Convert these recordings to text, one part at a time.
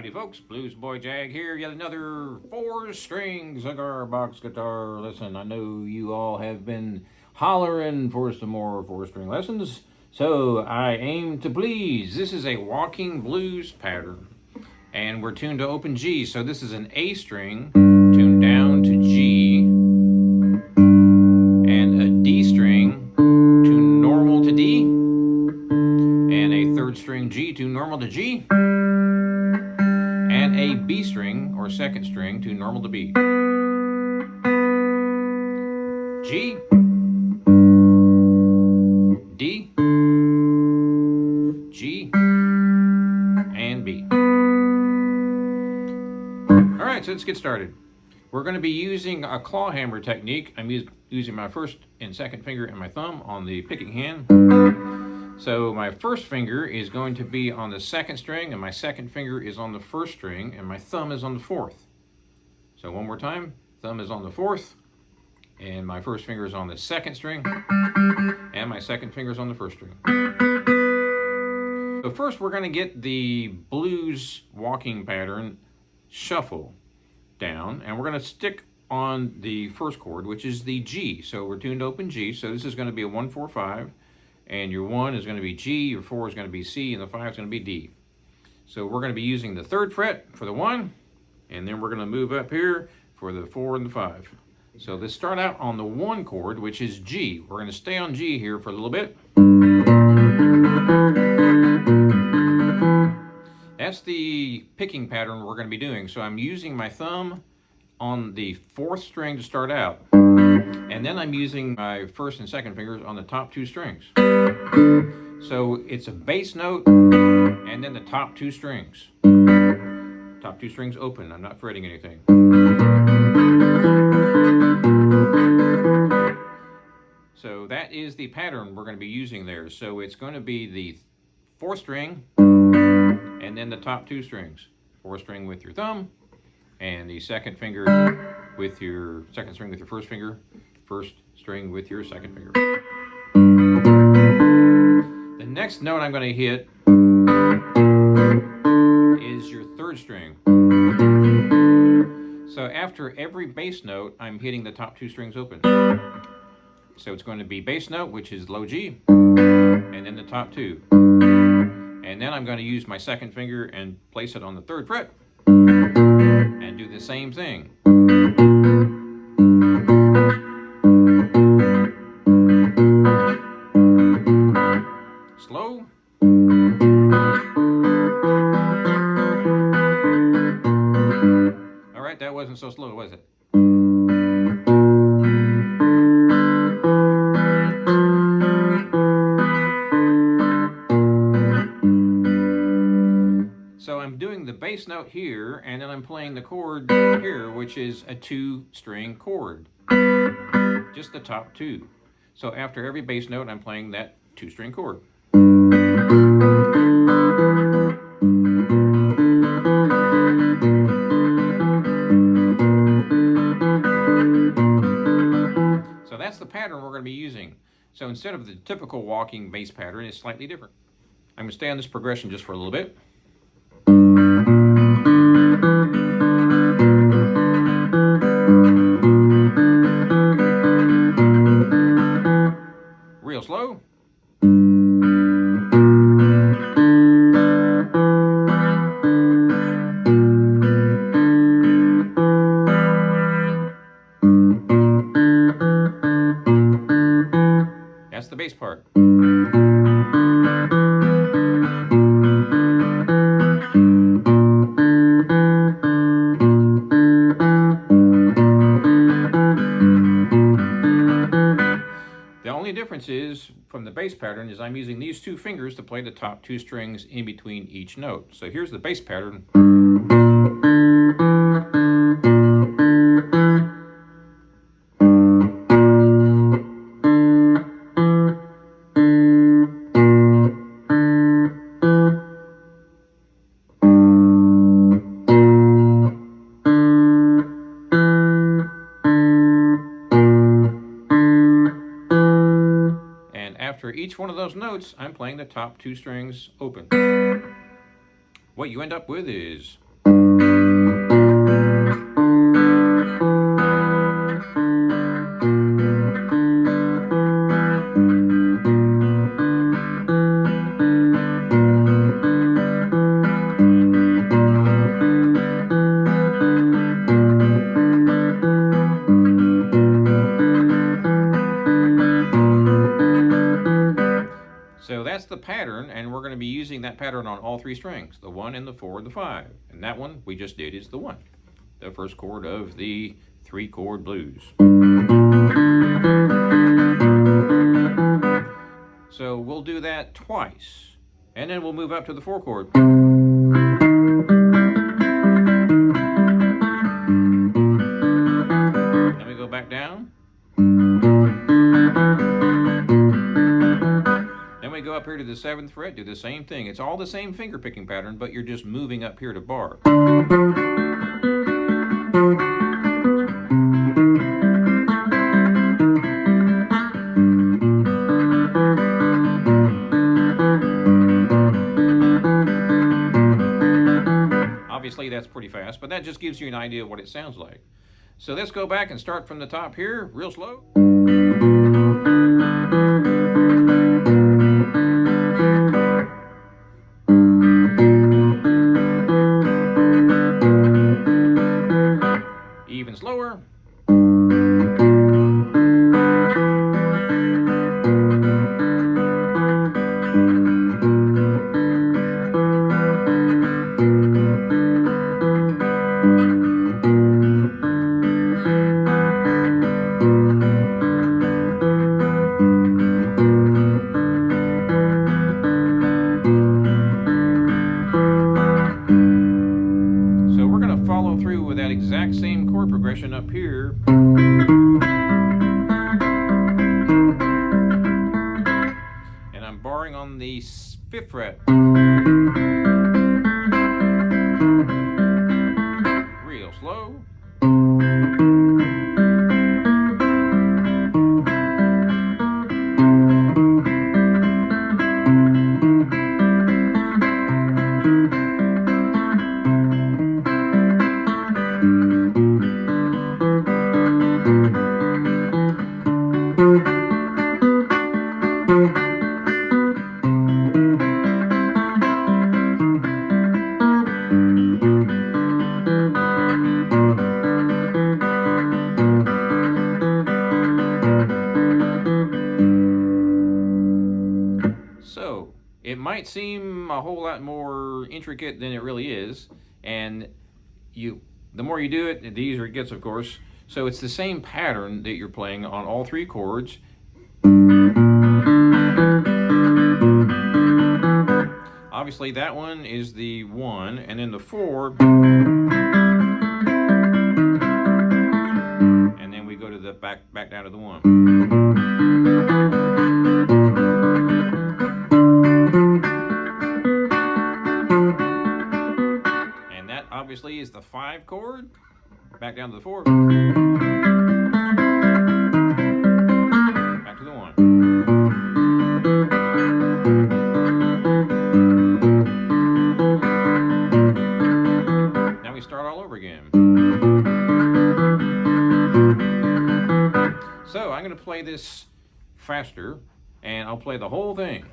Howdy folks, Bluesboyjag here, yet another 4-string cigar box guitar lesson. I know you all have been hollering for some more 4-string lessons, so I aim to please. This is a walking blues pattern, and we're tuned to open G, so this is an A string tuned down to G, and a D string tuned normal to D, and a 3rd string G tuned normal to G, and a B string, or 2nd string, to normal to B. G, D, G, and B. Alright, so let's get started. We're going to be using a claw hammer technique. I'm using my 1st and 2nd finger and my thumb on the picking hand. So my 1st finger is going to be on the 2nd string, and my 2nd finger is on the 1st string, and my thumb is on the 4th. So one more time, thumb is on the 4th, and my 1st finger is on the 2nd string, and my 2nd finger is on the 1st string. So first we're going to get the blues walking pattern shuffle down, and we're going to stick on the 1st chord, which is the G. So we're tuned to open G, so this is going to be a 1-4-5. And your 1 is going to be G, your 4 is going to be C, and the 5 is going to be D. So we're going to be using the 3rd fret for the 1, and then we're going to move up here for the 4 and the 5. So let's start out on the 1 chord, which is G. We're going to stay on G here for a little bit. That's the picking pattern we're going to be doing. So I'm using my thumb on the 4th string to start out. And then I'm using my 1st and 2nd fingers on the top 2 strings. So it's a bass note and then the top 2 strings. Top 2 strings open. I'm not fretting anything. So that is the pattern we're going to be using there. So it's going to be the 4th string and then the top 2 strings. 4th string with your thumb, and the 2nd finger with your 2nd string with your 1st finger, 1st string with your 2nd finger. The next note I'm going to hit is your 3rd string. So after every bass note, I'm hitting the top 2 strings open. So it's going to be bass note, which is low G, and then the top 2. And then I'm going to use my 2nd finger and place it on the 3rd fret and do the same thing. Slow. All right, that wasn't so slow, was it? So I'm doing the bass note here, and then I'm playing the chord here, which is a 2-string chord. Just the top 2. So after every bass note, I'm playing that 2-string chord. So that's the pattern we're going to be using. So instead of the typical walking bass pattern, it's slightly different. I'm going to stay on this progression just for a little bit. Real slow. That's the bass part. The only difference is, from the bass pattern, is I'm using these 2 fingers to play the top 2 strings in between each note. So here's the bass pattern. After each one of those notes, I'm playing the top 2 strings open. What you end up with is So that's the pattern, and we're going to be using that pattern on all three strings, the 1 and the 4 and the 5. And that one we just did is the 1, the first chord of the 3-chord blues. So we'll do that twice, and then we'll move up to the 4 chord. Then we go back down. Then we go up here to the 7th fret, do the same thing. It's all the same finger picking pattern, but you're just moving up here to bar. Obviously that's pretty fast, but that just gives you an idea of what it sounds like. So let's go back and start from the top here, real slow. Even slower. Follow through with that exact same chord progression up here. And I'm barring on the 5th fret. Real slow. So it might seem a whole lot more intricate than it really is, and the more you do it, the easier it gets, of course. So it's the same pattern that you're playing on all 3 chords. Obviously that one is the 1, and then the 4, and then we go to the back down to the 1. And that obviously is the 5 chord, back down to the 4, back to the 1. Now we start all over again. So I'm going to play this faster, and I'll play the whole thing.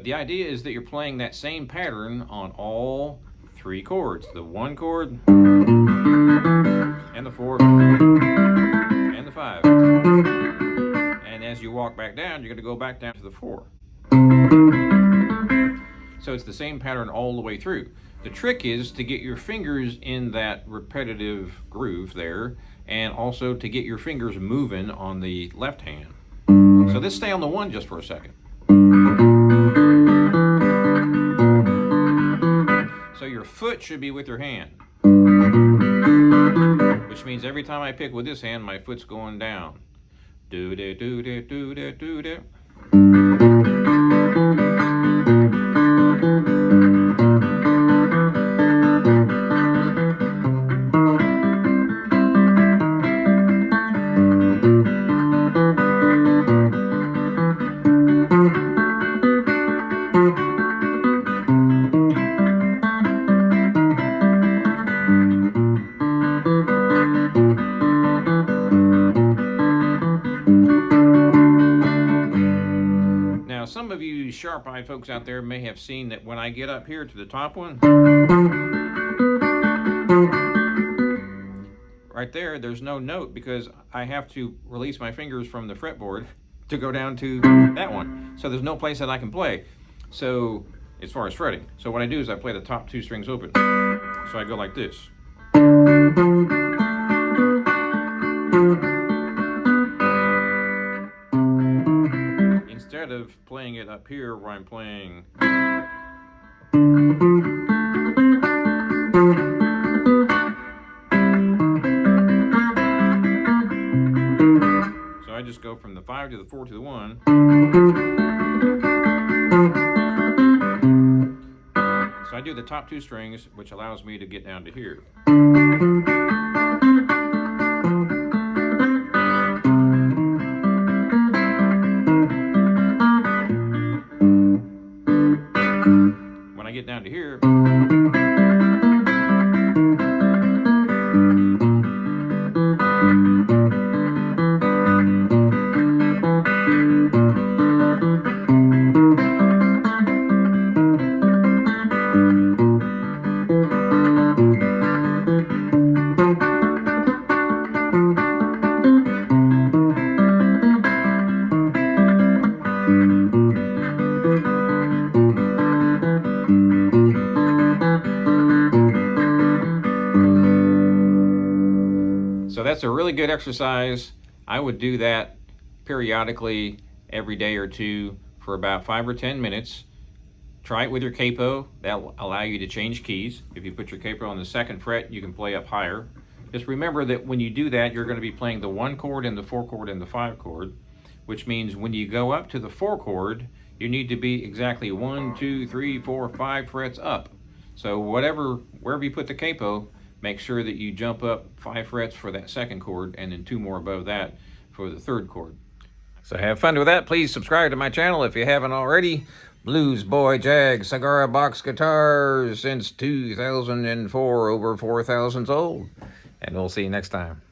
The idea is that you're playing that same pattern on all 3 chords. The 1 chord, and the 4, and the 5. And as you walk back down, you're going to go back down to the 4. So it's the same pattern all the way through. The trick is to get your fingers in that repetitive groove there, and also to get your fingers moving on the left hand. So let's stay on the one just for a second. So your foot should be with your hand, which means every time I pick with this hand, my foot's going down. Do da do da do da do da. Now, some of you sharp-eyed folks out there may have seen that when I get up here to the top one, right there, there's no note because I have to release my fingers from the fretboard to go down to that one. So there's no place that I can play. So, as far as fretting. So what I do is I play the top two strings open. So I go like this. Instead of playing it up here where I'm playing. So I just go from the 5 to the 4 to the 1. So I do the top two strings, which allows me to get down to here. When I get down to here, so that's a really good exercise. I would do that periodically every day or two for about 5 or 10 minutes. Try it with your capo. That'll allow you to change keys. If you put your capo on the 2nd fret, you can play up higher. Just remember that when you do that, you're going to be playing the 1 chord and the 4 chord and the 5 chord, which means when you go up to the 4 chord, you need to be exactly 1, 2, 3, 4, 5 frets up. So wherever you put the capo, make sure that you jump up 5 frets for that 2nd chord and then 2 more above that for the 3rd chord. So have fun with that. Please subscribe to my channel if you haven't already. Bluesboy Jag cigar box guitars since 2004, over 4,000 old. And we'll see you next time.